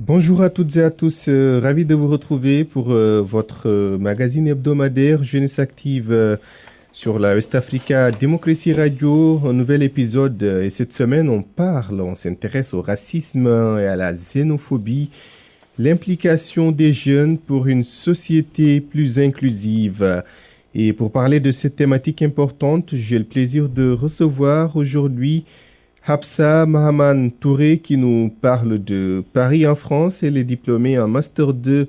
Bonjour à toutes et à tous, ravi de vous retrouver pour votre magazine hebdomadaire Jeunesse Active sur la West Africa Democracy Radio, un nouvel épisode. Et cette semaine, on s'intéresse au racisme et à la xénophobie, l'implication des jeunes pour une société plus inclusive. Et pour parler de cette thématique importante, j'ai le plaisir de recevoir aujourd'hui Hafsa Mahaman Touré qui nous parle de Paris en France. Elle est diplômée en Master 2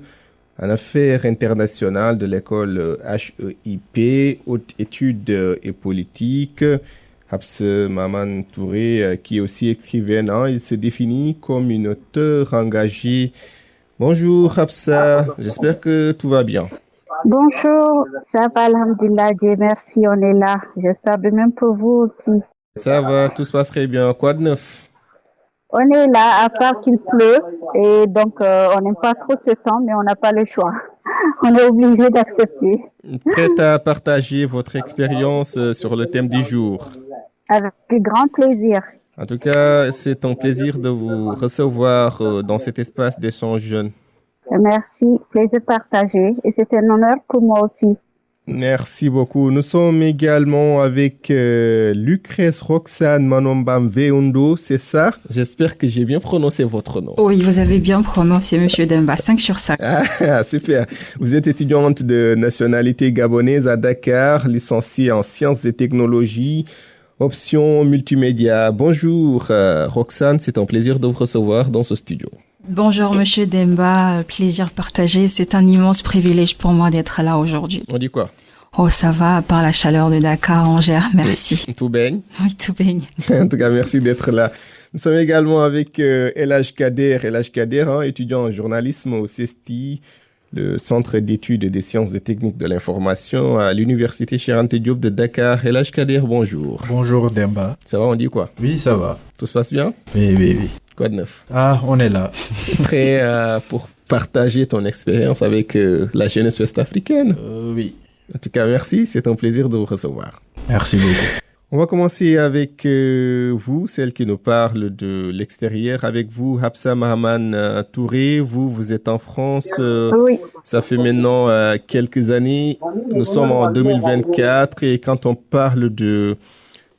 en affaires internationales de l'école HEIP, Haute Études et Politique. Hafsa Mahaman Touré qui est aussi écrivaine, il se définit comme une auteure engagée. Bonjour Hafsa, j'espère que tout va bien. Bonjour, ça va, alhamdulillah, Dieu merci, on est là. J'espère de même pour vous aussi. Ça va, tout se passe très bien. Quoi de neuf? On est là, à part qu'il pleut, et donc on n'aime pas trop ce temps, mais on n'a pas le choix. On est obligé d'accepter. Prête à partager votre expérience sur le thème du jour? Avec grand plaisir. En tout cas, c'est un plaisir de vous recevoir dans cet espace d'échange jeune. Merci, plaisir partagé, et c'est un honneur pour moi aussi. Merci beaucoup. Nous sommes également avec Lucrèce Roxane Manombam Veondo, c'est ça? J'espère que j'ai bien prononcé votre nom. Oui, vous avez bien prononcé, Monsieur Demba, 5 sur 5. Ah, super. Vous êtes étudiante de nationalité gabonaise à Dakar, licenciée en sciences et technologies, option multimédia. Bonjour Roxane, c'est un plaisir de vous recevoir dans ce studio. Bonjour Monsieur Demba, plaisir partagé. C'est un immense privilège pour moi d'être là aujourd'hui. On dit quoi? Oh, ça va, par la chaleur de Dakar, on gère, merci. Tout baigne? Oui, tout baigne. En tout cas, merci d'être là. Nous sommes également avec El Hadj Kader. El Hadj Kader, étudiant en journalisme au CESTI, le Centre d'études et des sciences et techniques de l'information à l'Université Cheikh Anta Diop de Dakar. El Hadj Kader, bonjour. Bonjour Demba. Ça va, on dit quoi? Oui, ça va. Tout se passe bien? Oui. Quoi de neuf? Ah, on est là. Prêt pour partager ton expérience avec la jeunesse ouest-africaine? Oui. En tout cas, merci. C'est un plaisir de vous recevoir. Merci beaucoup. On va commencer avec vous, celle qui nous parle de l'extérieur. Avec vous, Hafsa Mahaman Touré. Vous êtes en France. Oui. Ça fait maintenant quelques années. Nous sommes en 2024 et quand on parle de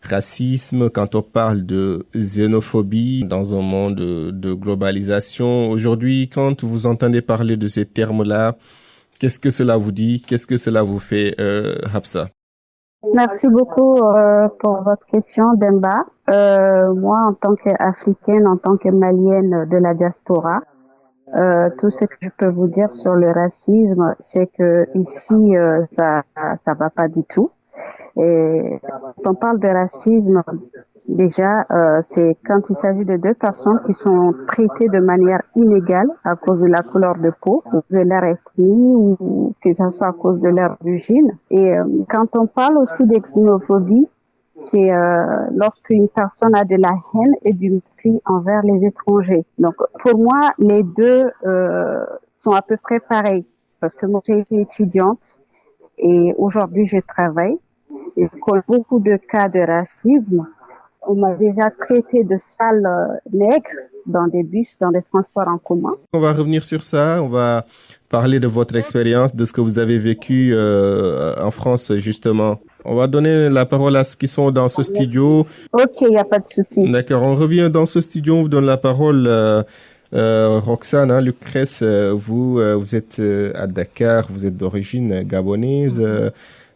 racisme, quand on parle de xénophobie dans un monde de globalisation, aujourd'hui, quand vous entendez parler de ces termes-là, qu'est-ce que cela vous dit? Qu'est-ce que cela vous fait, Hafsa? Merci beaucoup pour votre question, Demba. Moi, en tant qu'Africaine, en tant que Malienne de la diaspora, tout ce que je peux vous dire sur le racisme, c'est que ici, ça va pas du tout. Et quand on parle de racisme, déjà, c'est quand il s'agit de deux personnes qui sont traitées de manière inégale à cause de la couleur de peau, ou de leur ethnie, ou que ce soit à cause de leur origine. Et quand on parle aussi de xénophobie, c'est lorsqu'une personne a de la haine et du mépris envers les étrangers. Donc, pour moi, les deux sont à peu près pareils, parce que moi, j'ai été étudiante et aujourd'hui, je travaille. Et connais beaucoup de cas de racisme. On m'a déjà traité de sale nègre dans des bus, dans des transports en commun. On va revenir sur ça. On va parler de votre expérience, de ce que vous avez vécu en France, justement. On va donner la parole à ceux qui sont dans ce studio. Ok, il n'y a pas de souci. D'accord, on revient dans ce studio. On vous donne la parole. Roxane, Lucrèce, vous êtes à Dakar, vous êtes d'origine gabonaise.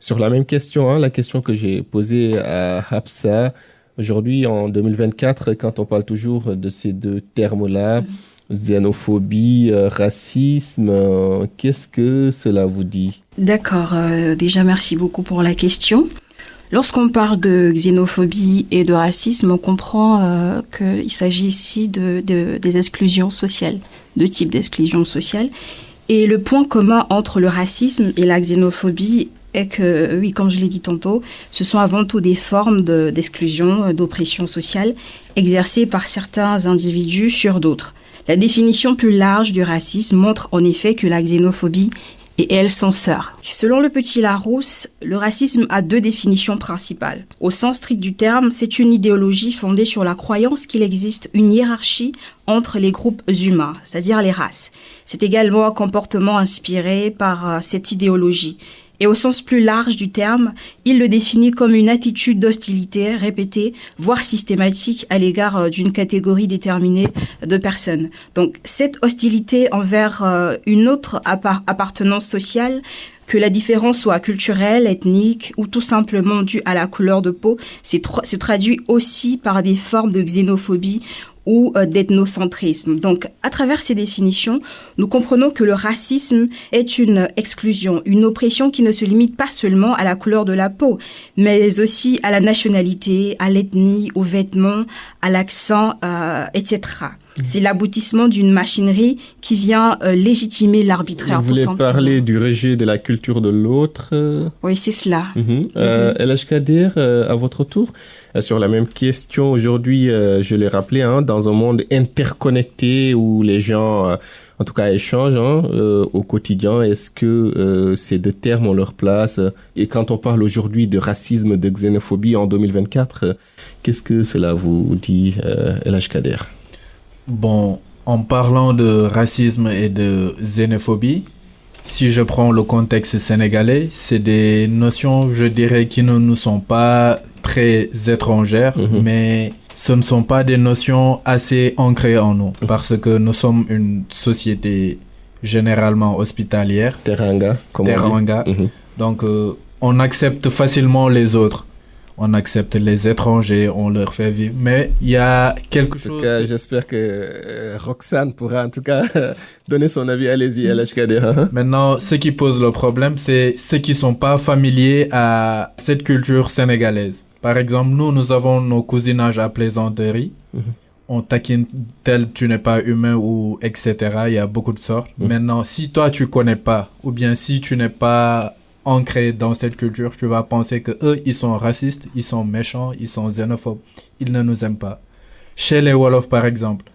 Sur la même question, la question que j'ai posée à Hafsa, aujourd'hui en 2024, quand on parle toujours de ces deux termes-là, xénophobie, racisme, qu'est-ce que cela vous dit? D'accord, déjà merci beaucoup pour la question. Lorsqu'on parle de xénophobie et de racisme, on comprend qu'il s'agit ici des exclusions sociales, deux types d'exclusions sociales. Et le point commun entre le racisme et la xénophobie est que, oui, comme je l'ai dit tantôt, ce sont avant tout des formes d'exclusion, d'oppression sociale exercées par certains individus sur d'autres. La définition plus large du racisme montre en effet que la xénophobie et elles sont sœurs. Selon le petit Larousse, le racisme a deux définitions principales. Au sens strict du terme, c'est une idéologie fondée sur la croyance qu'il existe une hiérarchie entre les groupes humains, c'est-à-dire les races. C'est également un comportement inspiré par cette idéologie. Et au sens plus large du terme, il le définit comme une attitude d'hostilité répétée, voire systématique à l'égard d'une catégorie déterminée de personnes. Donc cette hostilité envers une autre appartenance sociale, que la différence soit culturelle, ethnique ou tout simplement due à la couleur de peau, se traduit aussi par des formes de xénophobie ou d'ethnocentrisme. Donc, à travers ces définitions, nous comprenons que le racisme est une exclusion, une oppression qui ne se limite pas seulement à la couleur de la peau, mais aussi à la nationalité, à l'ethnie, aux vêtements, à l'accent, etc. C'est l'aboutissement d'une machinerie qui vient légitimer l'arbitraire. Vous voulez parler du rejet de la culture de l'autre Oui, c'est cela. El Hadj Kader, à votre tour, sur la même question aujourd'hui, je l'ai rappelé, dans un monde interconnecté où les gens, en tout cas, échangent au quotidien, est-ce que ces deux termes ont leur place? Et quand on parle aujourd'hui de racisme, de xénophobie en 2024, qu'est-ce que cela vous dit, El Hadj Kader? Bon, en parlant de racisme et de xénophobie, si je prends le contexte sénégalais, c'est des notions, je dirais, qui ne nous sont pas très étrangères, mais ce ne sont pas des notions assez ancrées en nous, parce que nous sommes une société généralement hospitalière. Teranga, comme on dit. Donc, on accepte facilement les autres. On accepte les étrangers, on leur fait vivre. Mais il y a quelque chose... En tout cas, j'espère que Roxane pourra en tout cas donner son avis. Allez-y, El Hadj Kader. Maintenant, ce qui pose le problème, c'est ceux qui sont pas familiers à cette culture sénégalaise. Par exemple, nous avons nos cousinages à plaisanterie. On taquine tel tu n'es pas humain ou etc. Il y a beaucoup de sortes. Maintenant, si toi tu connais pas, ou bien si tu n'es pas ancré dans cette culture, tu vas penser que eux ils sont racistes, ils sont méchants, ils sont xénophobes, ils ne nous aiment pas. Chez les Wolofs par exemple,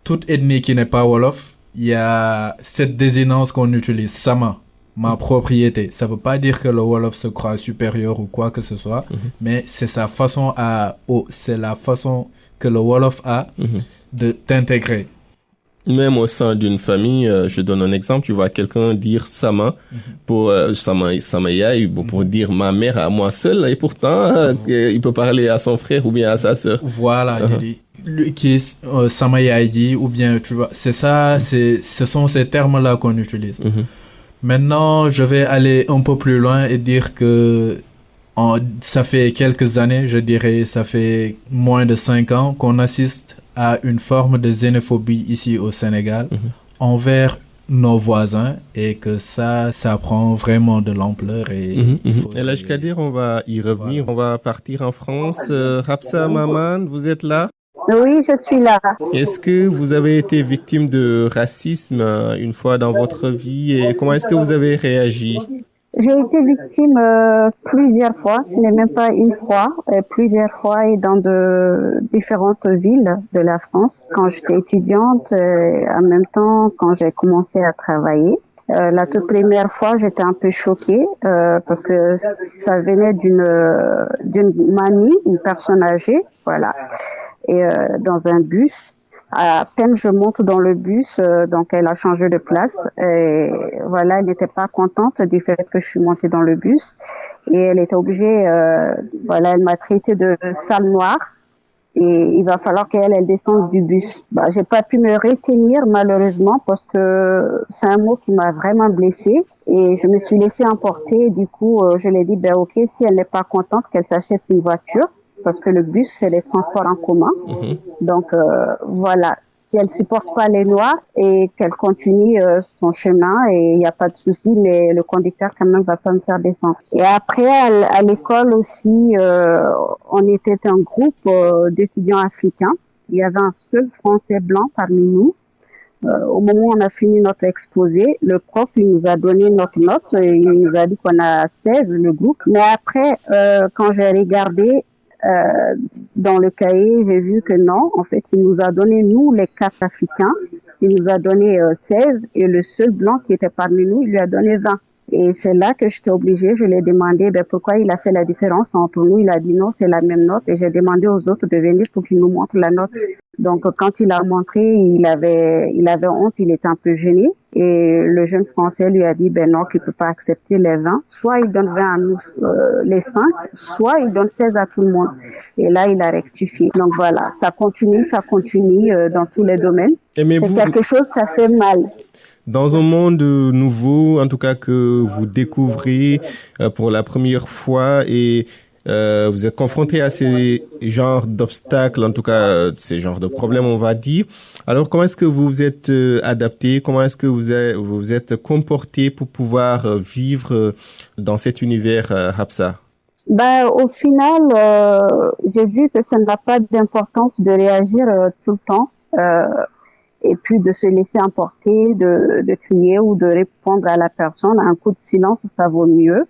toute ethnie qui n'est pas Wolof, il y a cette désignance qu'on utilise, sama, ma propriété. Ça veut pas dire que le Wolof se croit supérieur ou quoi que ce soit, mais c'est sa façon c'est la façon que le Wolof a de t'intégrer. Même au sein d'une famille, je donne un exemple, tu vois quelqu'un dire Sama pour Samayaï, pour dire ma mère à moi seul, et pourtant il peut parler à son frère ou bien à sa sœur. Voilà, lui qui est Samayaï, ou bien tu vois, c'est ça, ce sont ces termes-là qu'on utilise. Maintenant, je vais aller un peu plus loin et dire que ça fait quelques années, je dirais, ça fait moins de 5 ans qu'on assiste à une forme de xénophobie ici au Sénégal envers nos voisins, et que ça prend vraiment de l'ampleur. Et El Hadj Kader, on va y revenir. Voilà. On va partir en France. Rapsa Maman, vous êtes là? Oui, je suis là. Est-ce que vous avez été victime de racisme une fois dans votre vie, et comment est-ce que vous avez réagi? J'ai été victime plusieurs fois, ce n'est même pas une fois, plusieurs fois, et dans de différentes villes de la France. Quand j'étais étudiante, en même temps quand j'ai commencé à travailler. La toute première fois, j'étais un peu choquée parce que ça venait d'une mamie, une personne âgée, voilà, et dans un bus. À peine je monte dans le bus, donc elle a changé de place, et voilà, elle n'était pas contente du fait que je suis montée dans le bus, et elle était obligée, voilà, elle m'a traité de sale noire, et il va falloir qu'elle descende du bus. J'ai pas pu me retenir malheureusement, parce que c'est un mot qui m'a vraiment blessée, et je me suis laissée emporter. Du coup, je lui ai dit, ok, si elle n'est pas contente, qu'elle s'achète une voiture, parce que le bus, c'est les transports en commun. Donc, voilà. Si elle supporte pas les noirs, et qu'elle continue son chemin, et il n'y a pas de souci, mais le conducteur, quand même, va pas me faire descendre. Et après, à l'école aussi, on était un groupe d'étudiants africains. Il y avait un seul Français blanc parmi nous. Au moment où on a fini notre exposé, le prof, il nous a donné notre note, et il nous a dit qu'on a 16, le groupe. Mais après, quand j'ai regardé, dans le cahier, j'ai vu que non, en fait, il nous a donné, nous, les 4 Africains, il nous a donné 16, et le seul blanc qui était parmi nous, il lui a donné 20. Et c'est là que j'étais obligée, je lui ai demandé pourquoi il a fait la différence entre nous. Il a dit non, c'est la même note. Et j'ai demandé aux autres de venir pour qu'ils nous montrent la note. Donc quand il a montré, il avait honte, il était un peu gêné. Et le jeune Français lui a dit non, qu'il peut pas accepter les 20. Soit il donne 20 à nous, les 5, soit il donne 16 à tout le monde. Et là, il a rectifié. Donc voilà, ça continue dans tous les domaines. C'est quelque chose, ça fait mal. Dans un monde nouveau, en tout cas que vous découvrez pour la première fois et vous êtes confronté à ces genres d'obstacles, en tout cas ces genres de problèmes, on va dire. Alors, comment est-ce que vous vous êtes adapté? Comment est-ce que vous êtes comporté pour pouvoir vivre dans cet univers, Hafsa? Au final, j'ai vu que ça n'a pas d'importance de réagir tout le temps. Et puis de se laisser emporter, de crier ou de répondre à la personne. Un coup de silence, ça vaut mieux.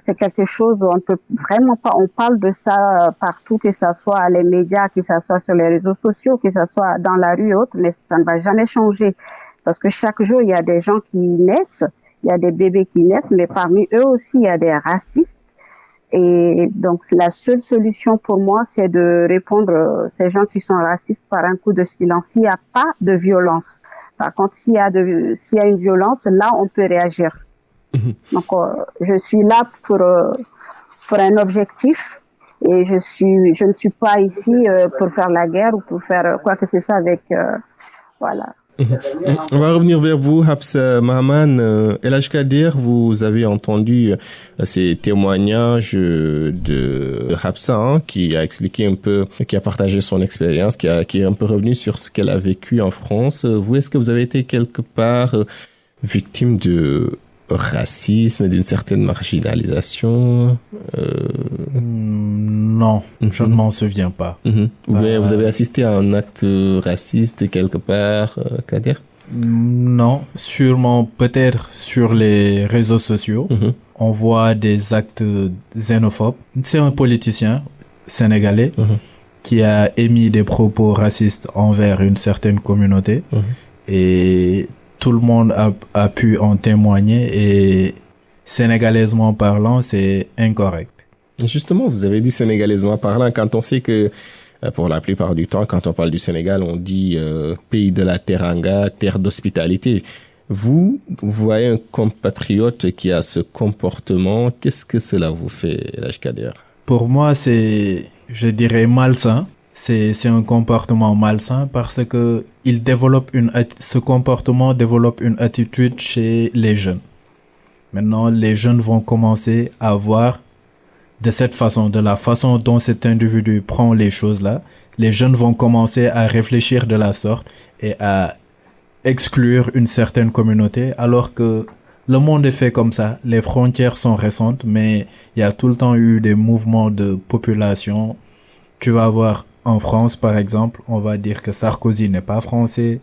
C'est quelque chose où on peut vraiment pas, on parle de ça partout, que ça soit les médias, que ça soit sur les réseaux sociaux, que ça soit dans la rue et autres, mais ça ne va jamais changer. Parce que chaque jour, il y a des gens qui naissent, il y a des bébés qui naissent, mais parmi eux aussi, il y a des racistes. Et donc, la seule solution pour moi, c'est de répondre ces gens qui sont racistes par un coup de silence. S'il n'y a pas de violence. Par contre, s'il y a une violence, là, on peut réagir. Donc, je suis là pour un objectif. Et je ne suis pas ici pour faire la guerre ou pour faire quoi que ce soit avec, voilà. On va revenir vers vous, Hafsa Mahaman. El Hadj Kader, vous avez entendu ces témoignages de Hafsa, qui a expliqué un peu, qui a partagé son expérience, qui est un peu revenu sur ce qu'elle a vécu en France. Vous, est-ce que vous avez été quelque part victime de racisme, d'une certaine marginalisation? Non, je ne m'en souviens pas. Ou bien vous avez assisté à un acte raciste quelque part, Kader? Non, sûrement peut-être sur les réseaux sociaux. On voit des actes xénophobes. C'est un politicien sénégalais qui a émis des propos racistes envers une certaine communauté. Et tout le monde a pu en témoigner et sénégalaisement parlant, c'est incorrect. Justement, vous avez dit sénégalaisement parlant, quand on sait que pour la plupart du temps, quand on parle du Sénégal, on dit pays de la teranga, terre d'hospitalité. Vous voyez un compatriote qui a ce comportement, qu'est-ce que cela vous fait, El Hadj Kader? Pour moi, c'est, je dirais, malsain. C'est un comportement malsain parce que ce comportement développe une attitude chez les jeunes. Maintenant, les jeunes vont commencer à voir de cette façon, de la façon dont cet individu prend les choses là, les jeunes vont commencer à réfléchir de la sorte et à exclure une certaine communauté, alors que le monde est fait comme ça. Les frontières sont récentes, mais il y a tout le temps eu des mouvements de population. Tu vas voir en France, par exemple, on va dire que Sarkozy n'est pas français,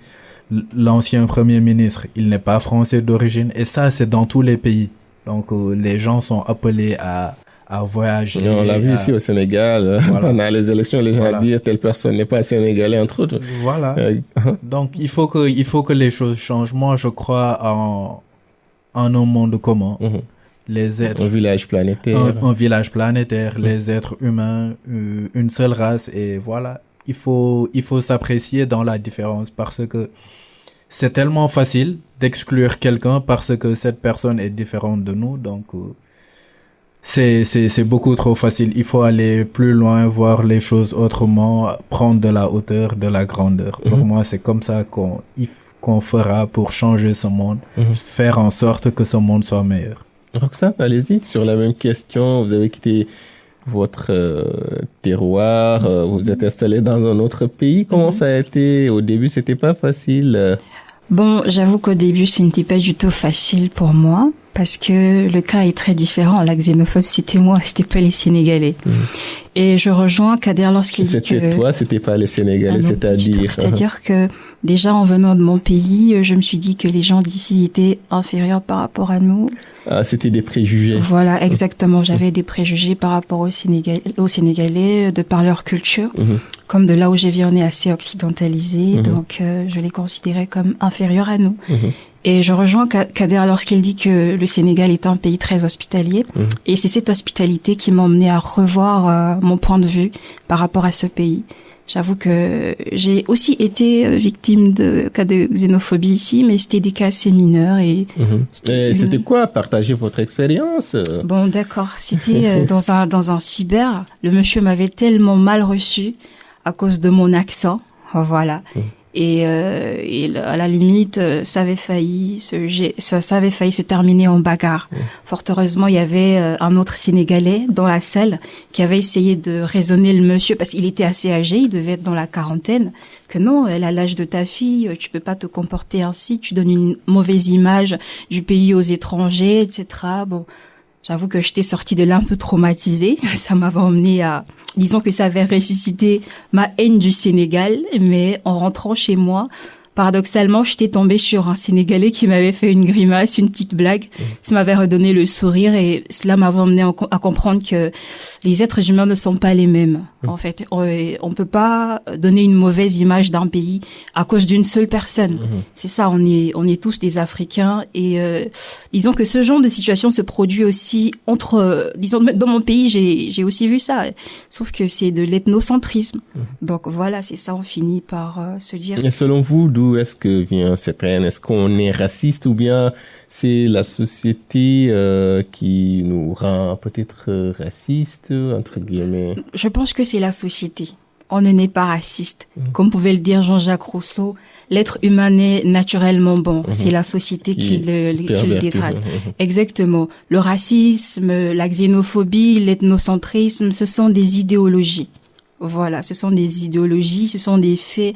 l'ancien premier ministre, il n'est pas français d'origine, et ça, c'est dans tous les pays. Donc, les gens sont appelés à voyager. On l'a vu ici au Sénégal, voilà. Pendant les élections, les gens disent telle personne n'est pas sénégalais, entre autres. Voilà. Donc, il faut que les choses changent. Moi, je crois en un monde commun. Les êtres. Un village planétaire. Un village planétaire, les êtres humains, une seule race, et voilà. Il faut s'apprécier dans la différence parce que c'est tellement facile d'exclure quelqu'un parce que cette personne est différente de nous, donc, c'est beaucoup trop facile. Il faut aller plus loin, voir les choses autrement, prendre de la hauteur, de la grandeur. Pour moi, c'est comme ça qu'on fera pour changer ce monde, faire en sorte que ce monde soit meilleur. Roxane, allez-y, sur la même question. Vous avez quitté votre terroir, vous vous êtes installé dans un autre pays. Comment ça a été? Au début, c'était pas facile. Bon, j'avoue qu'au début, ce n'était pas du tout facile pour moi. Parce que le cas est très différent. La xénophobe, c'était moi, c'était pas les Sénégalais. Et je rejoins Kader lorsqu'il dit que... C'était toi, c'était pas les Sénégalais, c'est-à-dire... C'est-à-dire que, déjà, en venant de mon pays, je me suis dit que les gens d'ici étaient inférieurs par rapport à nous. Ah, c'était des préjugés. Voilà, exactement. J'avais des préjugés par rapport aux Sénégalais, de par leur culture. comme de là où je viens, on est assez occidentalisé, donc je les considérais comme inférieurs à nous. Et je rejoins Kader lorsqu'il dit que le Sénégal est un pays très hospitalier. Et c'est cette hospitalité qui m'a emmené à revoir mon point de vue par rapport à ce pays. J'avoue que j'ai aussi été victime de cas de xénophobie ici, mais c'était des cas assez mineurs. Et c'était quoi? Partagez votre expérience. Bon, d'accord. C'était dans un cyber. Le monsieur m'avait tellement mal reçu à cause de mon accent. Voilà. Et à la limite, ça avait failli se terminer en bagarre. Fort heureusement, il y avait un autre Sénégalais dans la salle qui avait essayé de raisonner le monsieur parce qu'il était assez âgé, il devait être dans la quarantaine, que non, elle a l'âge de ta fille, tu peux pas te comporter ainsi, tu donnes une mauvaise image du pays aux étrangers, etc. Bon, j'avoue que j'étais sortie de là un peu traumatisée. Ça m'avait emmenée à... Disons que ça avait ressuscité ma haine du Sénégal, mais en rentrant chez moi, paradoxalement, j'étais tombée sur un Sénégalais qui m'avait fait une grimace, une petite blague. Ça m'avait redonné le sourire et cela m'avait emmené à comprendre que les êtres humains ne sont pas les mêmes. En fait, on peut pas donner une mauvaise image d'un pays à cause d'une seule personne. C'est ça, on est tous des Africains et disons que ce genre de situation se produit aussi disons dans mon pays, j'ai aussi vu ça. Sauf que c'est de l'ethnocentrisme. Donc voilà, c'est ça, on finit par se dire. Et selon vous, d'où est-ce que vient cette haine? Est-ce qu'on est raciste ou bien c'est la société qui nous rend peut-être racistes, entre guillemets? Je pense que c'est la société. On ne naît pas raciste. Comme pouvait le dire Jean-Jacques Rousseau, l'être humain est naturellement bon. C'est la société qui le dégrade. Exactement. Le racisme, la xénophobie, l'ethnocentrisme, ce sont des idéologies. Voilà, ce sont des idéologies, ce sont des faits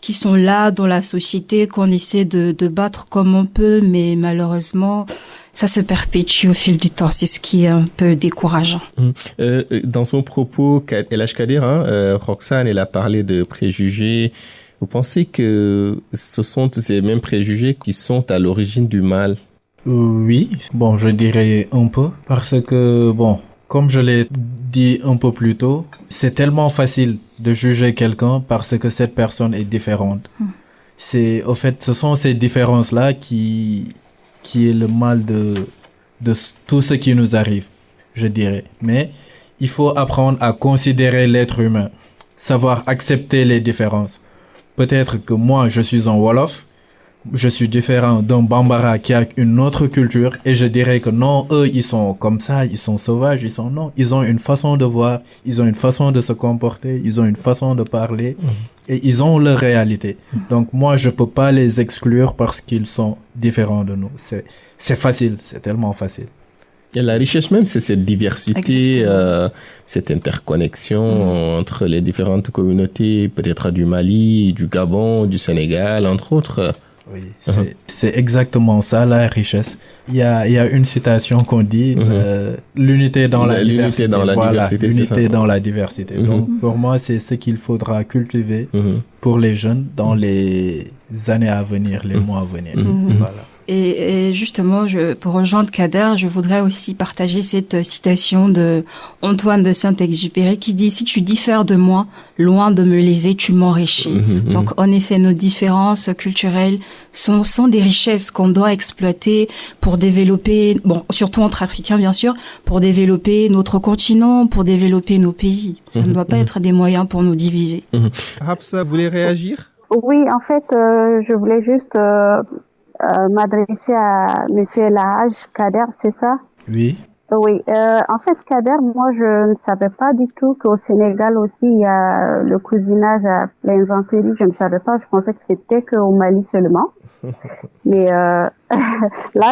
qui sont là dans la société, qu'on essaie de battre comme on peut, mais malheureusement, ça se perpétue au fil du temps. C'est ce qui est un peu décourageant. Dans son propos, El Kader, Roxane, elle a parlé de préjugés. Vous pensez que ce sont ces mêmes préjugés qui sont à l'origine du mal? Oui, bon, je dirais un peu, parce que, bon, comme je l'ai dit un peu plus tôt, c'est tellement facile de juger quelqu'un parce que cette personne est différente. Au fait, ce sont ces différences-là qui est le mal de tout ce qui nous arrive, je dirais. Mais il faut apprendre à considérer l'être humain, savoir accepter les différences. Peut-être que moi, je suis un Wolof, je suis différent d'un Bambara qui a une autre culture et je dirais que non, eux, ils sont comme ça, ils sont sauvages, non. Ils ont une façon de voir, ils ont une façon de se comporter, ils ont une façon de parler et ils ont leur réalité. Donc moi, je peux pas les exclure parce qu'ils sont différents de nous. C'est facile, c'est tellement facile. Et la richesse même, c'est cette diversité, cette interconnexion entre les différentes communautés, peut-être du Mali, du Gabon, du Sénégal, entre autres. Oui, c'est exactement ça, la richesse. Il y a une citation qu'on dit, l'unité dans la diversité. L'unité dans la diversité. Donc, pour moi, c'est ce qu'il faudra cultiver pour les jeunes dans les années à venir, les mois à venir. Voilà. Et justement, pour rejoindre Kader, je voudrais aussi partager cette citation de Antoine de Saint-Exupéry qui dit « Si tu diffères de moi, loin de me léser, tu m'enrichis ». Donc, en effet, nos différences culturelles sont des richesses qu'on doit exploiter pour développer, bon, surtout entre Africains, bien sûr, pour développer notre continent, pour développer nos pays. Ça ne doit pas être des moyens pour nous diviser. Hafsa, vous voulez réagir? Oui, en fait, je voulais juste... m'adresser à Monsieur El Hadj Kader, c'est ça? Oui. Oui. En fait, Kader, moi, je ne savais pas du tout qu'au Sénégal aussi, il y a le cousinage à plaisanterie. Je ne savais pas. Je pensais que c'était qu'au Mali seulement. Mais là,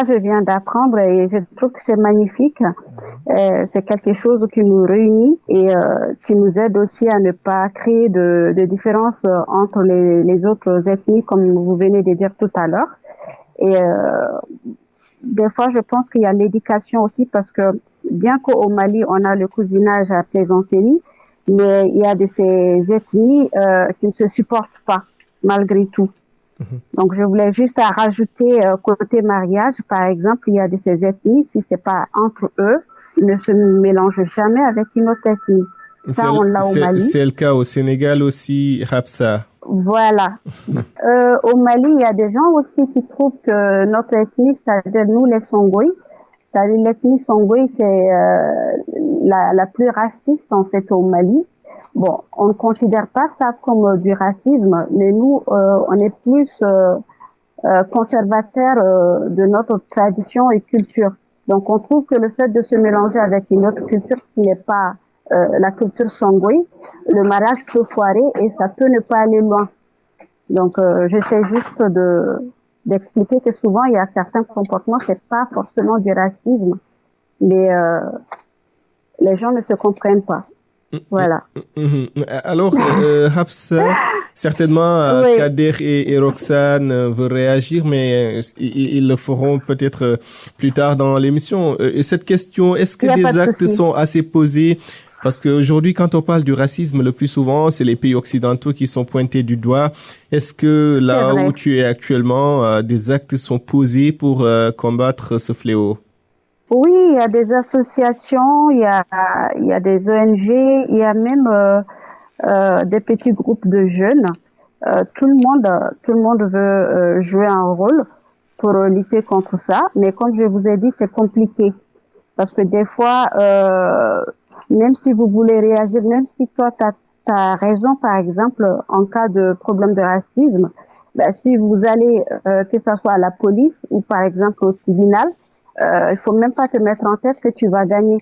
je viens d'apprendre et je trouve que c'est magnifique. C'est quelque chose qui nous réunit et qui nous aide aussi à ne pas créer de différences entre les autres ethnies, comme vous venez de dire tout à l'heure. Et des fois, je pense qu'il y a l'éducation aussi parce que bien qu'au Mali, on a le cousinage à plaisanterie, mais il y a de ces ethnies qui ne se supportent pas malgré tout. Donc, je voulais juste rajouter côté mariage, par exemple, il y a de ces ethnies, si c'est pas entre eux, ils ne se mélangent jamais avec une autre ethnie. Ça, on l'a au Mali. C'est le cas au Sénégal aussi, Hafsa. Voilà. Au Mali, il y a des gens aussi qui trouvent que notre ethnie, c'est-à-dire nous les Songhouis, c'est-à-dire l'ethnie Songhouis, c'est la plus raciste en fait au Mali. Bon, on ne considère pas ça comme du racisme, mais nous, on est plus conservateurs de notre tradition et culture. Donc, on trouve que le fait de se mélanger avec une autre culture qui n'est pas la culture Songhouis, le mariage peut foirer et ça peut ne pas aller loin. Donc, j'essaie juste d'expliquer que souvent, il y a certains comportements, c'est pas forcément du racisme, mais les gens ne se comprennent pas. Voilà. Alors, Hafsa, certainement, Oui. Kader et Roxane veulent réagir, mais ils le feront peut-être plus tard dans l'émission. Et cette question, est-ce que Il y a pas des de actes souci. sont assez posés? Parce qu'aujourd'hui, quand on parle du racisme, le plus souvent, c'est les pays occidentaux qui sont pointés du doigt. Est-ce que là C'est vrai. où tu es actuellement, des actes sont posés pour combattre ce fléau? Oui, il y a des associations, il y a des ONG, il y a même des petits groupes de jeunes. Tout le monde veut jouer un rôle pour lutter contre ça, mais comme je vous ai dit, c'est compliqué parce que des fois, même si vous voulez réagir, même si toi t'as raison, par exemple, en cas de problème de racisme, ben, si vous allez que ça soit à la police ou par exemple au tribunal, il faut même pas te mettre en tête que tu vas gagner.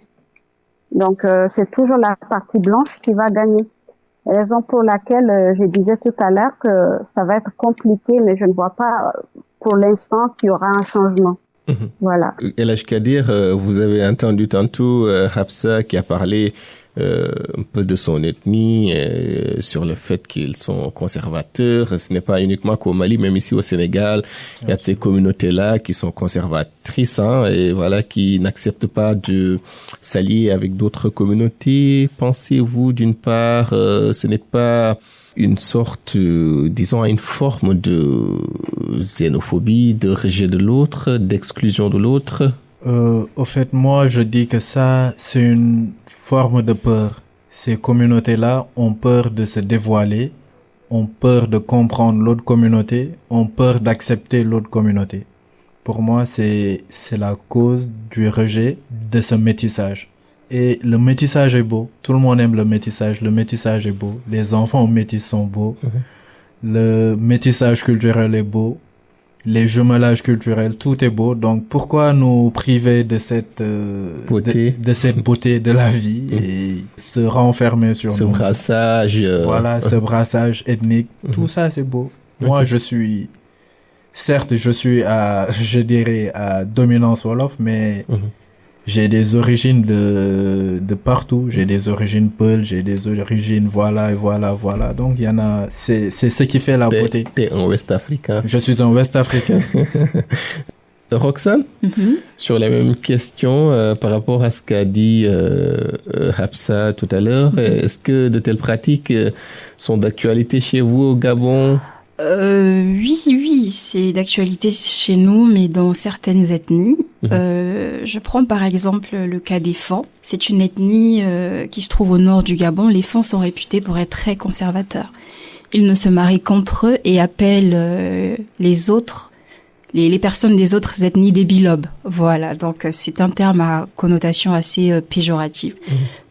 Donc, c'est toujours la partie blanche qui va gagner. Raison pour laquelle je disais tout à l'heure que ça va être compliqué, mais je ne vois pas pour l'instant qu'il y aura un changement. Voilà. El Hadj Kader, vous avez entendu tantôt Hafsa qui a parlé un peu de son ethnie, sur le fait qu'ils sont conservateurs. Ce n'est pas uniquement qu'au Mali, même ici au Sénégal, il y a de ces communautés-là qui sont conservatrices, hein, et voilà, qui n'acceptent pas de s'allier avec d'autres communautés. Pensez-vous, d'une part, ce n'est pas une sorte, disons, une forme de xénophobie, de rejet de l'autre, d'exclusion de l'autre? Au fait, moi, je dis que ça, c'est une forme de peur. Ces communautés-là ont peur de se dévoiler, ont peur de comprendre l'autre communauté, ont peur d'accepter l'autre communauté. Pour moi, c'est la cause du rejet de ce métissage. Et le métissage est beau. Tout le monde aime le métissage. Le métissage est beau. Les enfants métis sont beaux. Le métissage culturel est beau. Les jumelages culturels, tout est beau. Donc, pourquoi nous priver de cette Beauté. de cette beauté de la vie et se renfermer sur Ce nous. brassage. Voilà, ce brassage ethnique. Tout ça, c'est beau. Moi, certes, je suis je dirais, à dominance Wolof, mais j'ai des origines de partout. J'ai des origines Peul, j'ai des origines voilà. Donc, il y en a, c'est ce qui fait la beauté. T'es un Ouest africain. Je suis un Ouest africain. Roxane, sur la même question par rapport à ce qu'a dit Hafsa tout à l'heure, est-ce que de telles pratiques sont d'actualité chez vous au Gabon? Oui, c'est d'actualité chez nous, mais dans certaines ethnies. Je prends par exemple le cas des Fans. C'est une ethnie qui se trouve au nord du Gabon. Les Fans sont réputés pour être très conservateurs. Ils ne se marient qu'entre eux et appellent les autres, les personnes des autres ethnies des bilobes. Voilà, donc c'est un terme à connotation assez péjorative.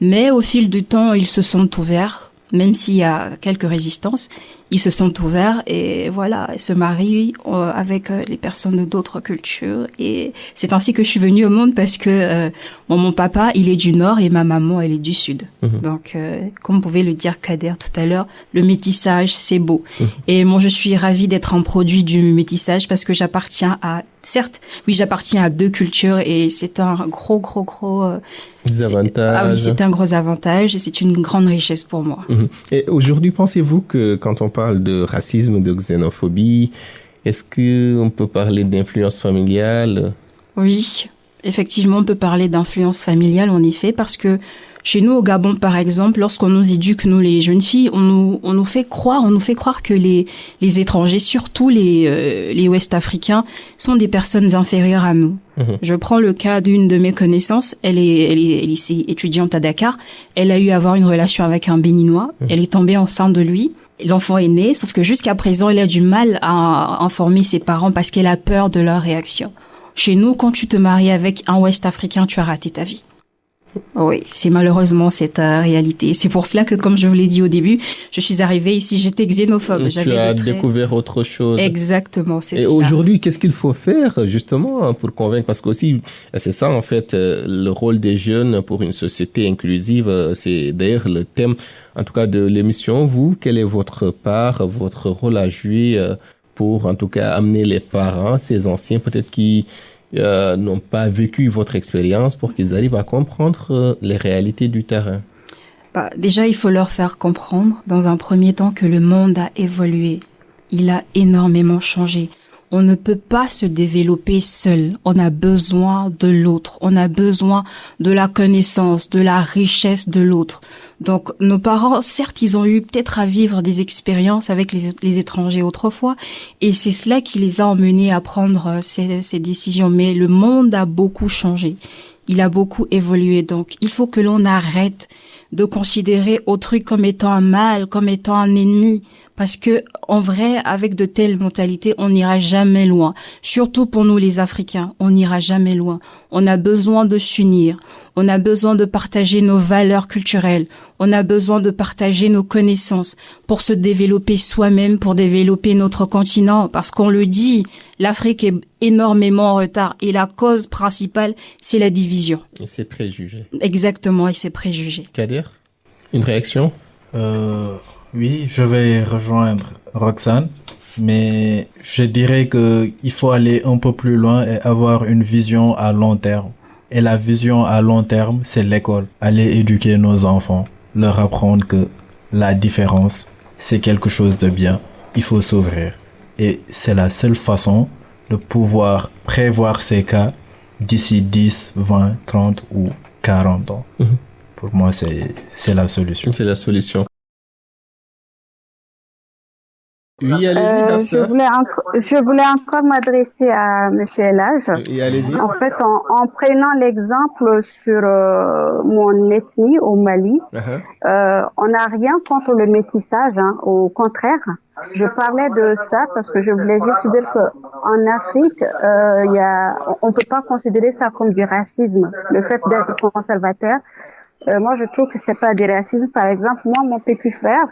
Mais au fil du temps, ils se sont ouverts. Même s'il y a quelques résistances, ils se sont ouverts et voilà, ils se marient avec les personnes d'autres cultures. Et c'est ainsi que je suis venue au monde parce que mon papa, il est du nord et ma maman, elle est du sud. Donc, comme pouvait le dire Kader tout à l'heure, le métissage, c'est beau. Et moi, je suis ravie d'être un produit du métissage parce que j'appartiens à, certes, oui, j'appartiens à deux cultures et c'est un gros avantages. Ah oui, c'est un gros avantage et c'est une grande richesse pour moi. Et aujourd'hui, pensez-vous que quand on parle de racisme, de xénophobie, est-ce qu'on peut parler d'influence familiale? Oui, effectivement, on peut parler d'influence familiale en effet parce que Chez nous, au Gabon, par exemple, lorsqu'on nous éduque, nous, les jeunes filles, on nous fait croire que les étrangers, surtout les Ouest-Africains, sont des personnes inférieures à nous. Je prends le cas d'une de mes connaissances. Elle est étudiante à Dakar. Elle a eu à avoir une relation avec un Béninois. Elle est tombée enceinte de lui. L'enfant est né, sauf que jusqu'à présent, elle a du mal à informer ses parents parce qu'elle a peur de leur réaction. Chez nous, quand tu te maries avec un Ouest-Africain, tu as raté ta vie. Oui, c'est malheureusement cette réalité. C'est pour cela que, comme je vous l'ai dit au début, je suis arrivée ici, j'étais xénophobe. Tu as découvert autre chose. Exactement, c'est ça. Et aujourd'hui, qu'est-ce qu'il faut faire justement pour convaincre? Parce qu'aussi, c'est ça en fait, le rôle des jeunes pour une société inclusive. C'est d'ailleurs le thème, en tout cas, de l'émission. Vous, quelle est votre part, votre rôle à jouer pour, en tout cas, amener les parents, ces anciens peut-être qui n'ont pas vécu votre expérience pour qu'ils arrivent à comprendre les réalités du terrain? Déjà, il faut leur faire comprendre, dans un premier temps, que le monde a évolué. Il a énormément changé. On ne peut pas se développer seul. On a besoin de l'autre. On a besoin de la connaissance, de la richesse de l'autre. Donc, nos parents, certes, ils ont eu peut-être à vivre des expériences avec les étrangers autrefois, et c'est cela qui les a emmenés à prendre ces décisions. Mais le monde a beaucoup changé. Il a beaucoup évolué. Donc, il faut que l'on arrête de considérer autrui comme étant un mal, comme étant un ennemi. Parce que, en vrai, avec de telles mentalités, on n'ira jamais loin. Surtout pour nous, les Africains, on n'ira jamais loin. On a besoin de s'unir. On a besoin de partager nos valeurs culturelles. On a besoin de partager nos connaissances pour se développer soi-même, pour développer notre continent. Parce qu'on le dit, l'Afrique est énormément en retard. Et la cause principale, c'est la division. Et ses préjugés. Exactement, et ses préjugés. Kader, une réaction? Oui, je vais rejoindre Roxane, mais je dirais que il faut aller un peu plus loin et avoir une vision à long terme. Et la vision à long terme, c'est l'école. Aller éduquer nos enfants, leur apprendre que la différence, c'est quelque chose de bien. Il faut s'ouvrir. Et c'est la seule façon de pouvoir prévoir ces cas d'ici 10, 20, 30 ou 40 ans. Pour moi, c'est la solution. C'est la solution. Oui, allez-y, je voulais encore m'adresser à Monsieur Elage. Oui, allez-y. En fait, en prenant l'exemple sur mon ethnie au Mali, on n'a rien contre le métissage, hein, au contraire. Je parlais de ça parce que je voulais juste dire qu'en Afrique, on peut pas considérer ça comme du racisme. Le fait d'être conservateur, moi je trouve que c'est pas du racisme. Par exemple, moi, mon petit frère,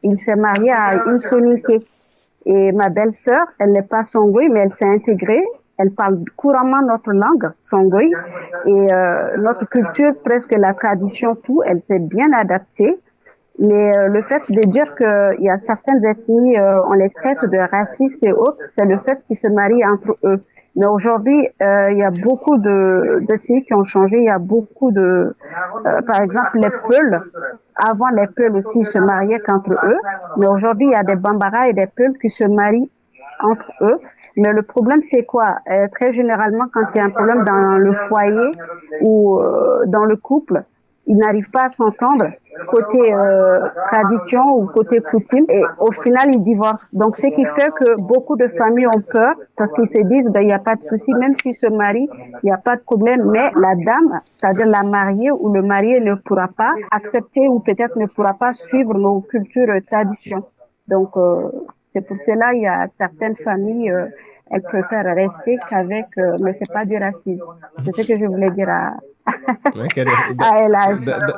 il s'est marié à une Soninké. Et ma belle-sœur, elle n'est pas Songhai, mais elle s'est intégrée. Elle parle couramment notre langue, Songhai. Et notre culture, presque la tradition, tout, elle s'est bien adaptée. Mais le fait de dire qu'il y a certaines ethnies, on les traite de racistes et autres, c'est le fait qu'ils se marient entre eux. Mais aujourd'hui, il y a beaucoup d'ethnies qui ont changé. Il y a beaucoup par exemple, les Peuls. Avant, les Peuls aussi se mariaient qu'entre eux. Mais aujourd'hui, il y a des Bambara et des Peuls qui se marient entre eux. Mais le problème, c'est quoi? Très généralement, quand il y a un problème dans le foyer ou dans le couple, ils n'arrivent pas à s'entendre côté tradition ou côté coutume, et au final ils divorcent. Donc ce qui fait que beaucoup de familles ont peur parce qu'ils se disent il n'y a pas de souci, même s'ils se marient, il n'y a pas de problème, mais la dame, c'est-à-dire la mariée ou le marié, ne pourra pas accepter ou peut-être ne pourra pas suivre nos cultures traditions. Donc c'est pour cela il y a certaines familles elles préfèrent rester qu'avec, mais c'est pas du racisme. C'est ce que je voulais dire à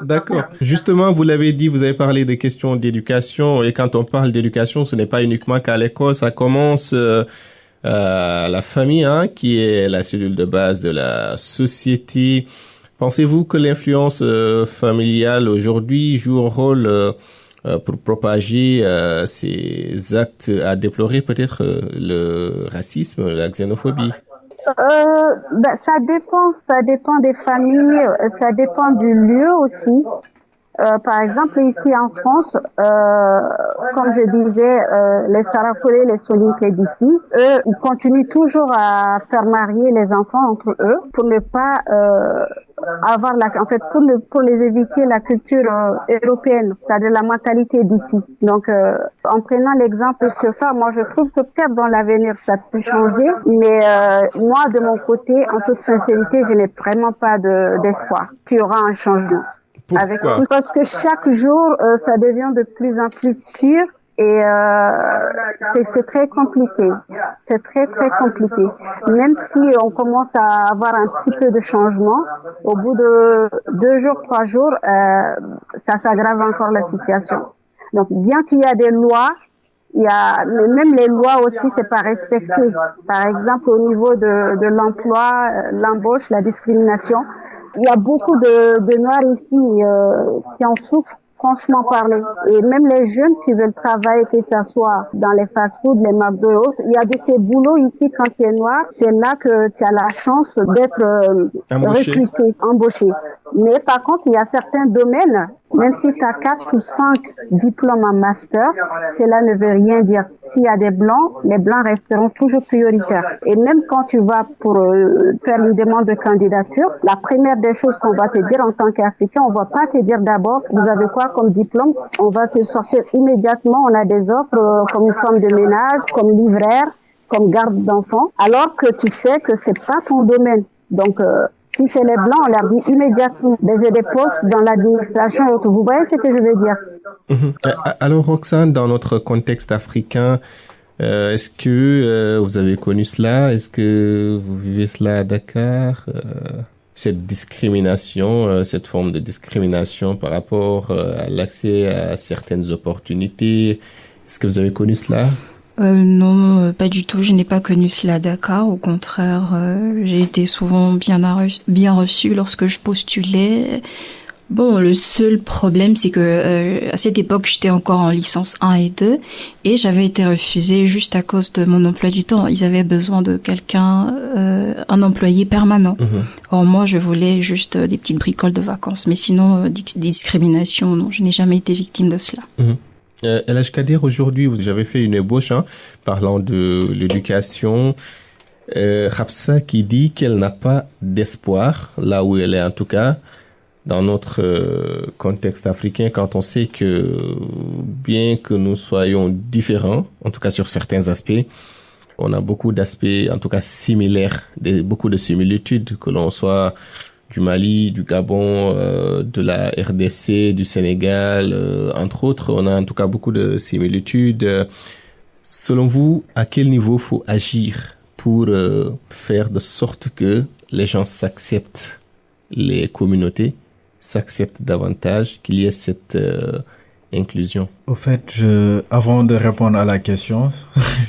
D'accord. Justement, vous l'avez dit, vous avez parlé des questions d'éducation, et quand on parle d'éducation, ce n'est pas uniquement qu'à l'école, ça commence la famille, hein, qui est la cellule de base de la société. Pensez-vous que l'influence familiale aujourd'hui joue un rôle pour propager ces actes à déplorer, peut-être le racisme, la xénophobie? Ça dépend des familles, ça dépend du lieu aussi. Par exemple, ici en France, comme je disais, les Sarafolais, les Soninké d'ici, eux, ils continuent toujours à faire marier les enfants entre eux pour ne pas avoir en fait, pour les éviter la culture européenne, c'est-à-dire la mentalité d'ici. Donc, en prenant l'exemple sur ça, moi, je trouve que peut-être dans l'avenir, ça peut changer, mais moi, de mon côté, en toute sincérité, je n'ai vraiment pas d'espoir qu'il y aura un changement. Pourquoi? Parce que chaque jour, ça devient de plus en plus sûr et c'est très compliqué. C'est très, très compliqué. Même si on commence à avoir un petit peu de changement, au bout de 2 jours, 3 jours, ça s'aggrave encore la situation. Donc, bien qu'il y a des lois, même les lois aussi, c'est pas respecté. Par exemple, au niveau de l'emploi, l'embauche, la discrimination, il y a beaucoup de Noirs ici qui en souffrent, franchement parler. Et même les jeunes qui veulent travailler, que ce soit dans les fast-foods, les McDo et autres, il y a de ces boulots ici quand tu es noir, c'est là que tu as la chance d'être recruté, embauché. Mais par contre, il y a certains domaines, même si tu as 4 ou 5 diplômes en master, cela ne veut rien dire. S'il y a des blancs, les blancs resteront toujours prioritaires. Et même quand tu vas pour faire une demande de candidature, la première des choses qu'on va te dire en tant qu'Africain, on va pas te dire d'abord, vous avez quoi comme diplôme? On va te sortir immédiatement, on a des offres comme une femme de ménage, comme livraire, comme garde d'enfants, alors que tu sais que c'est pas ton domaine. Donc, si c'est les blancs, on leur dit immédiatement, j'ai des postes dans l'administration et autres. Vous voyez ce que je veux dire? Alors, Roxane, dans notre contexte africain, est-ce que vous avez connu cela? Est-ce que vous vivez cela à Dakar? Cette discrimination, cette forme de discrimination par rapport à l'accès à certaines opportunités, est-ce que vous avez connu cela? Non, pas du tout. Je n'ai pas connu cela à Dakar. Au contraire, j'ai été souvent bien reçue lorsque je postulais. Bon, le seul problème, c'est que à cette époque, j'étais encore en licence 1 et 2 et j'avais été refusée juste à cause de mon emploi du temps. Ils avaient besoin de quelqu'un, un employé permanent. Or, moi, je voulais juste des petites bricoles de vacances. Mais sinon, des discriminations, non, je n'ai jamais été victime de cela. El Hadj Kader, aujourd'hui, vous avez fait une ébauche parlant de l'éducation. Hafsa qui dit qu'elle n'a pas d'espoir, là où elle est en tout cas, dans notre contexte africain, quand on sait que bien que nous soyons différents, en tout cas sur certains aspects, on a beaucoup d'aspects, en tout cas similaires, beaucoup de similitudes, que l'on soit du Mali, du Gabon, de la RDC, du Sénégal, entre autres. On a en tout cas beaucoup de similitudes. Selon vous, à quel niveau faut agir pour faire de sorte que les gens s'acceptent, les communautés s'acceptent davantage, qu'il y ait cette inclusion? Au fait, avant de répondre à la question,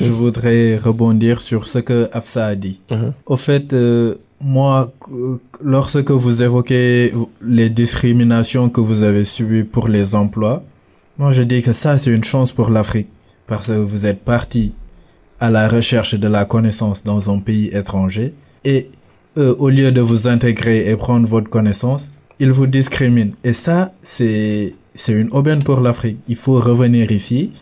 je voudrais rebondir sur ce que Hafsa a dit. Au fait, moi, lorsque vous évoquez les discriminations que vous avez subies pour les emplois, moi je dis que ça c'est une chance pour l'Afrique, parce que vous êtes parti à la recherche de la connaissance dans un pays étranger et au lieu de vous intégrer et prendre votre connaissance, ils vous discriminent. Et ça, c'est une aubaine pour l'Afrique. Il faut revenir ici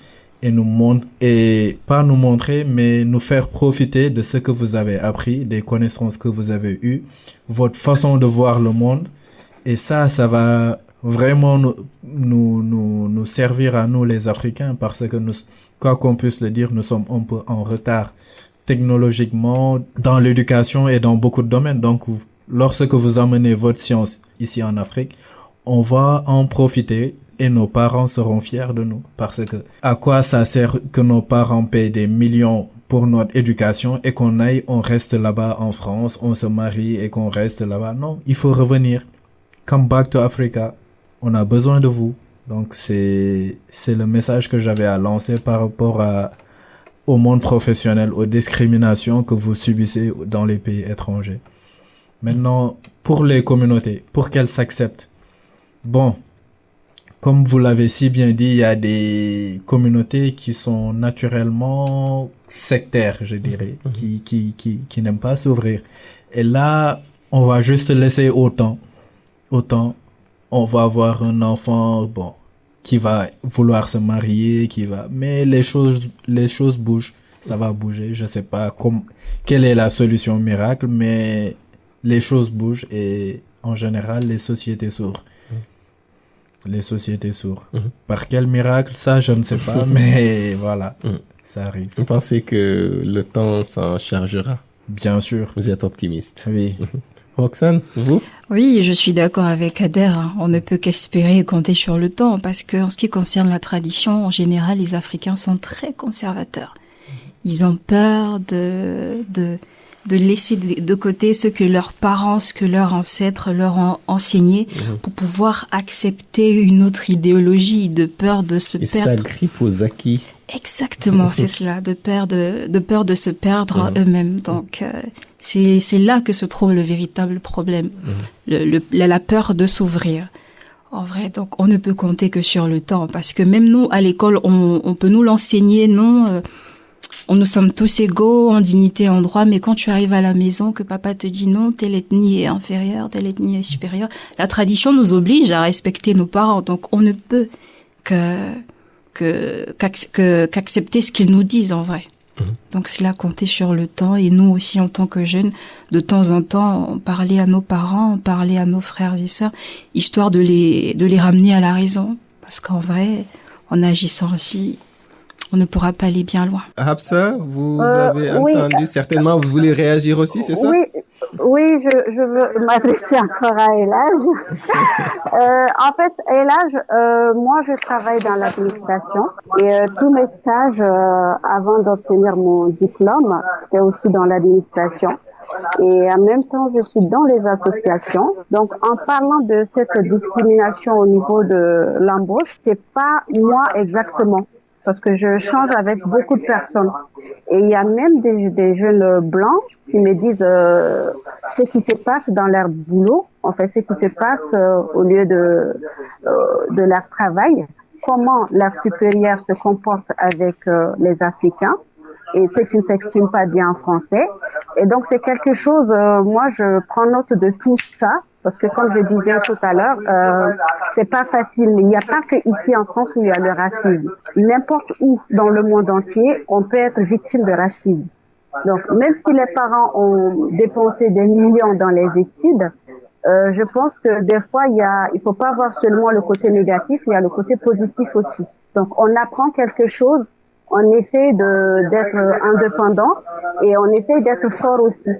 et pas nous montrer, mais nous faire profiter de ce que vous avez appris, des connaissances que vous avez eues, votre façon de voir le monde. Et ça va vraiment nous servir à nous les Africains, parce que nous, quoi qu'on puisse le dire, nous sommes un peu en retard technologiquement dans l'éducation et dans beaucoup de domaines. Donc, lorsque vous amenez votre science ici en Afrique, on va en profiter et nos parents seront fiers de nous. Parce que à quoi ça sert que nos parents payent des millions pour notre éducation et on reste là-bas en France, on se marie et qu'on reste là-bas? Non, il faut revenir. Come back to Africa. On a besoin de vous. Donc c'est le message que j'avais à lancer par rapport au monde professionnel, aux discriminations que vous subissez dans les pays étrangers. Maintenant, pour les communautés, pour qu'elles s'acceptent. Bon, comme vous l'avez si bien dit, il y a des communautés qui sont naturellement sectaires, je dirais, qui n'aiment pas s'ouvrir. Et là, on va juste laisser autant on va avoir un enfant, bon, qui va vouloir se marier, mais les choses bougent. Ça va bouger. Je sais pas quelle est la solution miracle, mais les choses bougent et en général, les sociétés s'ouvrent. Les sociétés s'ouvrent. Par quel miracle, ça, je ne sais pas, mais voilà, ça arrive. Vous pensez que le temps s'en chargera? Bien sûr. Vous êtes optimiste. Oui. Roxane, vous? Oui, je suis d'accord avec Ader. On ne peut qu'espérer et compter sur le temps parce que en ce qui concerne la tradition, en général, les Africains sont très conservateurs. Ils ont peur de laisser de côté ce que leurs parents, ce que leurs ancêtres leur ont enseigné pour pouvoir accepter une autre idéologie, de peur de se perdre. Et ça grippe aux acquis. Exactement, c'est cela, de peur de se perdre eux-mêmes. Donc, c'est là que se trouve le véritable problème, la peur de s'ouvrir. En vrai, donc on ne peut compter que sur le temps, parce que même nous, à l'école, on peut nous l'enseigner, non, nous sommes tous égaux en dignité, en droit, mais quand tu arrives à la maison, que papa te dit non, telle ethnie est inférieure, telle ethnie est supérieure, la tradition nous oblige à respecter nos parents, donc on ne peut qu'accepter ce qu'ils nous disent en vrai. Donc c'est là compter sur le temps et nous aussi en tant que jeunes, de temps en temps, parler à nos parents, parler à nos frères et sœurs, histoire de les ramener à la raison. Parce qu'en vrai, en agissant ainsi, on ne pourra pas aller bien loin. Hafsa, vous avez entendu certainement, vous voulez réagir aussi, c'est ça? Oui, je veux m'adresser encore à Elage. En fait, Elage, moi je travaille dans l'administration et tous mes stages avant d'obtenir mon diplôme, c'était aussi dans l'administration. Et en même temps, je suis dans les associations. Donc, en parlant de cette discrimination au niveau de l'embauche, c'est pas moi exactement. Parce que je change avec beaucoup de personnes. Et il y a même des jeunes blancs qui me disent ce qui se passe dans leur boulot, en fait, ce qui se passe au lieu de leur travail, comment leurs supérieurs se comportent avec les Africains et ceux qui ne s'expriment pas bien en français. Et donc, c'est quelque chose, moi, je prends note de tout ça. Parce que comme je disais tout à l'heure, c'est pas facile. Il n'y a pas que ici en France où il y a le racisme. N'importe où dans le monde entier, on peut être victime de racisme. Donc même si les parents ont dépensé des millions dans les études, je pense que des fois il faut pas voir seulement le côté négatif, il y a le côté positif aussi. Donc on apprend quelque chose, on essaie d'être indépendant et on essaie d'être fort aussi.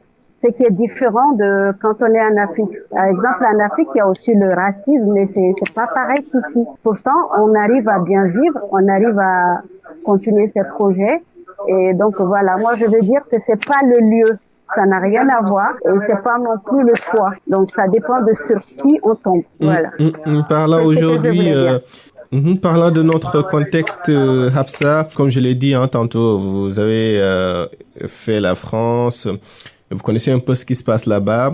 Ce qui est différent de quand on est en Afrique. Par exemple, en Afrique, il y a aussi le racisme, mais c'est pas pareil qu'ici. Pourtant, on arrive à bien vivre, on arrive à continuer ses projets. Et donc, voilà, moi, je veux dire que c'est pas le lieu. Ça n'a rien à voir et c'est pas non plus le choix. Donc, ça dépend de sur qui on tombe. Voilà. Parlant aujourd'hui, parlant de notre contexte, Hafsa, comme je l'ai dit tantôt, vous avez fait la France. Vous connaissez un peu ce qui se passe là-bas.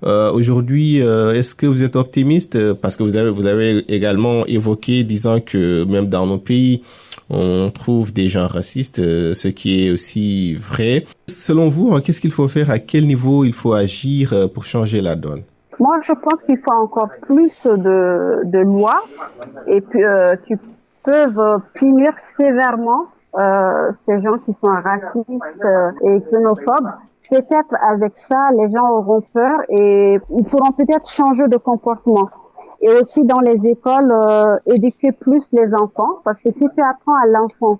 Aujourd'hui, est-ce que vous êtes optimiste? Parce que vous avez également évoqué, disant que même dans nos pays, on trouve des gens racistes, ce qui est aussi vrai. Selon vous, qu'est-ce qu'il faut faire? À quel niveau il faut agir pour changer la donne? Moi, je pense qu'il faut encore plus de lois et puis qui peuvent punir sévèrement ces gens qui sont racistes et xénophobes. Peut-être avec ça, les gens auront peur et ils pourront peut-être changer de comportement. Et aussi dans les écoles, éduquer plus les enfants, parce que si tu apprends à l'enfant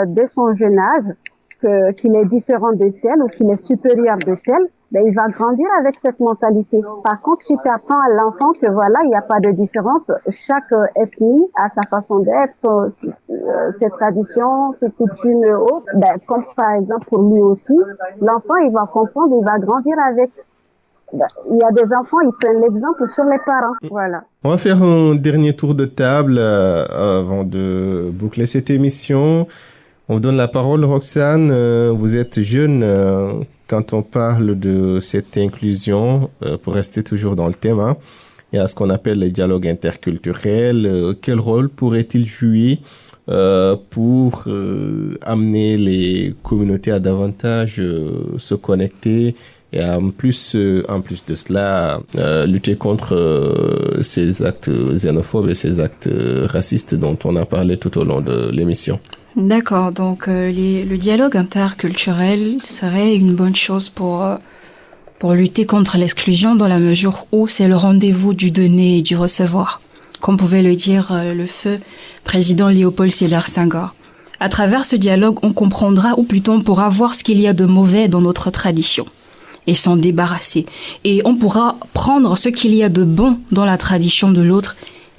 dès son jeune âge qu'il est différent de tel ou qu'il est supérieur de tel, ben il va grandir avec cette mentalité. Par contre, si tu apprends à l'enfant que voilà, il n'y a pas de différence, chaque ethnie a sa façon d'être, ses traditions, ses coutumes et autres, ben comme par exemple pour lui aussi, l'enfant il va comprendre, il va grandir avec. Ben, il y a des enfants, ils prennent l'exemple sur les parents. Voilà. On va faire un dernier tour de table avant de boucler cette émission. On vous donne la parole, Roxane. Vous êtes jeune quand on parle de cette inclusion, pour rester toujours dans le thème, il y a ce qu'on appelle le dialogue interculturel. Quel rôle pourrait-il jouer pour amener les communautés à davantage se connecter Et en plus de cela, lutter contre ces actes xénophobes et ces actes racistes dont on a parlé tout au long de l'émission. D'accord, donc le dialogue interculturel serait une bonne chose pour lutter contre l'exclusion dans la mesure où c'est le rendez-vous du donner et du recevoir, comme pouvait le dire le feu président Léopold Sédar Senghor. À travers ce dialogue, on comprendra, ou plutôt on pourra voir ce qu'il y a de mauvais dans notre tradition et s'en débarrasser. Et on pourra prendre ce qu'il y a de bon dans la tradition de l'autre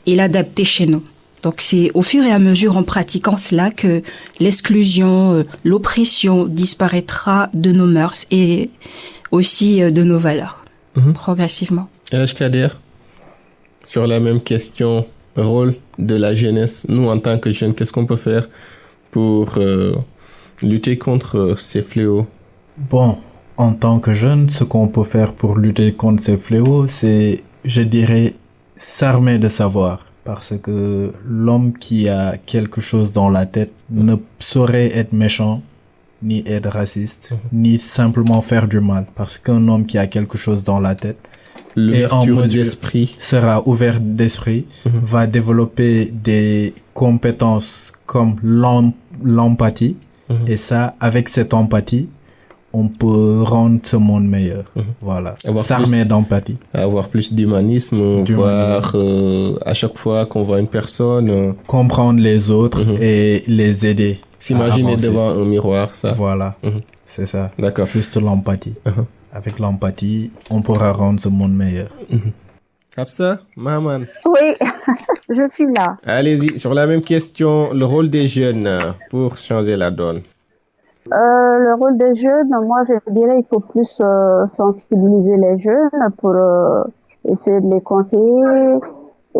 et l'adapter chez nous. Donc c'est au fur et à mesure en pratiquant cela que l'exclusion, l'oppression disparaîtra de nos mœurs et aussi de nos valeurs, progressivement. Elhadj Kader, sur la même question, rôle de la jeunesse, nous en tant que jeunes, qu'est-ce qu'on peut faire pour lutter contre ces fléaux? Bon, en tant que jeune, ce qu'on peut faire pour lutter contre ces fléaux, c'est, je dirais, s'armer de savoir. Parce que l'homme qui a quelque chose dans la tête ne saurait être méchant, ni être raciste, ni simplement faire du mal. Parce qu'un homme qui a quelque chose dans la tête l'ouverture d'esprit sera ouvert d'esprit, va développer des compétences comme l'empathie. Et ça, avec cette empathie, on peut rendre ce monde meilleur. Voilà. S'armer d'empathie. Avoir plus d'humanisme, voir à chaque fois qu'on voit une personne... comprendre les autres et les aider. S'imaginer devant un miroir, ça. Voilà. C'est ça. D'accord. Juste l'empathie. Avec l'empathie, on pourra rendre ce monde meilleur. Hafsa, Mahaman. Oui, je suis là. Allez-y, sur la même question, le rôle des jeunes pour changer la donne. Le rôle des jeunes, moi je dirais il faut plus sensibiliser les jeunes pour essayer de les conseiller et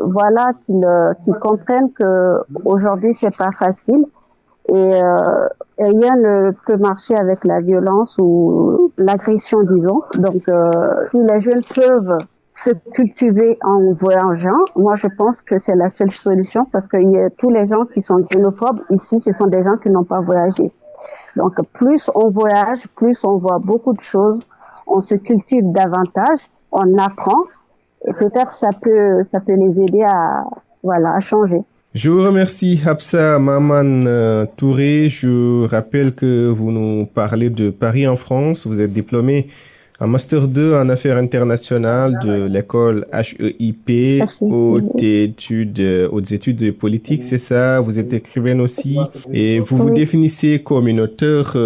voilà qu'ils comprennent que aujourd'hui c'est pas facile et rien ne peut marcher avec la violence ou l'agression disons. Donc si les jeunes peuvent se cultiver en voyageant, moi je pense que c'est la seule solution parce que tous les gens qui sont xénophobes ici, ce sont des gens qui n'ont pas voyagé. Donc plus on voyage, plus on voit beaucoup de choses, on se cultive davantage, on apprend et peut-être ça peut les aider à changer. Je vous remercie Hafsa Mahaman Touré. Je rappelle que vous nous parlez de Paris en France. Vous êtes diplômé en Master 2 en affaires internationales de l'école HEIP, hautes études politiques, c'est ça. Vous êtes écrivaine aussi et vous vous définissez comme une auteure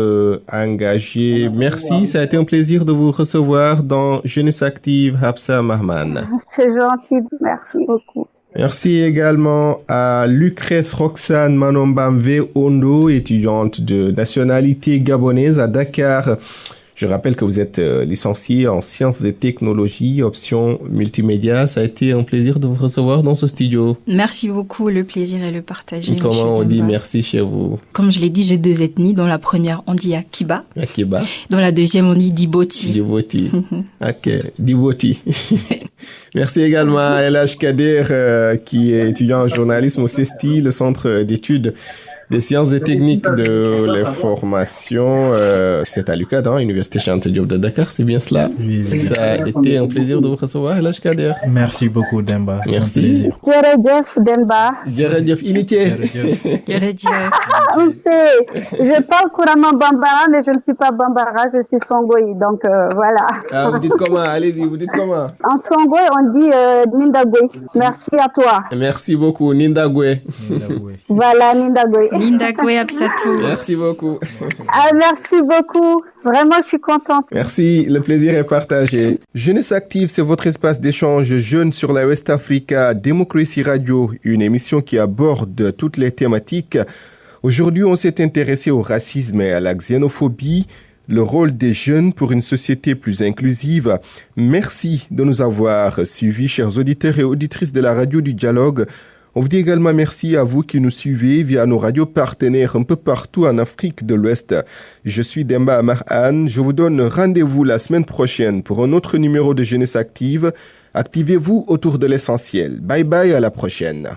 engagée. Merci, ça a été un plaisir de vous recevoir dans Jeunesse Active, Hafsa Mahaman. C'est gentil, merci beaucoup. Merci également à Lucrèce Roxane Manombamve Ondo, étudiante de nationalité gabonaise à Dakar. Je rappelle que vous êtes licencié en sciences et technologies, option multimédia. Ça a été un plaisir de vous recevoir dans ce studio. Merci beaucoup, le plaisir est le partager. Comment on dit merci chez vous? Comme je l'ai dit, j'ai 2 ethnies. Dans la première, on dit Akiba. Akiba. Dans la deuxième, on dit Diboti. Diboti. Ok, Diboti. Merci également à Elhadj Kader, qui est étudiant en journalisme au CESTI, le centre d'études des sciences et techniques de l'information. C'est à l'UQAD, Université Cheikh Anta Diop de Dakar, c'est bien cela? Oui. Ça a été un plaisir de vous recevoir, Elhadj Kader. Merci beaucoup, Demba. Merci. Jërëjëf Demba. Jërëjëf Initié. On sait, je parle couramment bambara, mais je ne suis pas bambara, je suis songoï, donc voilà. Ah, vous dites comment? Allez-y, vous dites comment? En songoï, on dit Nindagwe. Merci à toi. Merci beaucoup, Nindagwe. Voilà, Nindagwe. Nindagwe Absatou. Merci beaucoup. Ah, merci beaucoup. Vraiment, je suis contente. Merci, le plaisir est partagé. Jeunesse Active, c'est votre espace d'échange jeune sur la West Africa Democracy Radio, une émission qui aborde toutes les thématiques. Aujourd'hui, on s'est intéressé au racisme et à la xénophobie, le rôle des jeunes pour une société plus inclusive. Merci de nous avoir suivis, chers auditeurs et auditrices de la radio du dialogue. On vous dit également merci à vous qui nous suivez via nos radios partenaires un peu partout en Afrique de l'Ouest. Je suis Demba Amarhan. Je vous donne rendez-vous la semaine prochaine pour un autre numéro de Jeunesse Active. Activez-vous autour de l'essentiel. Bye bye, à la prochaine.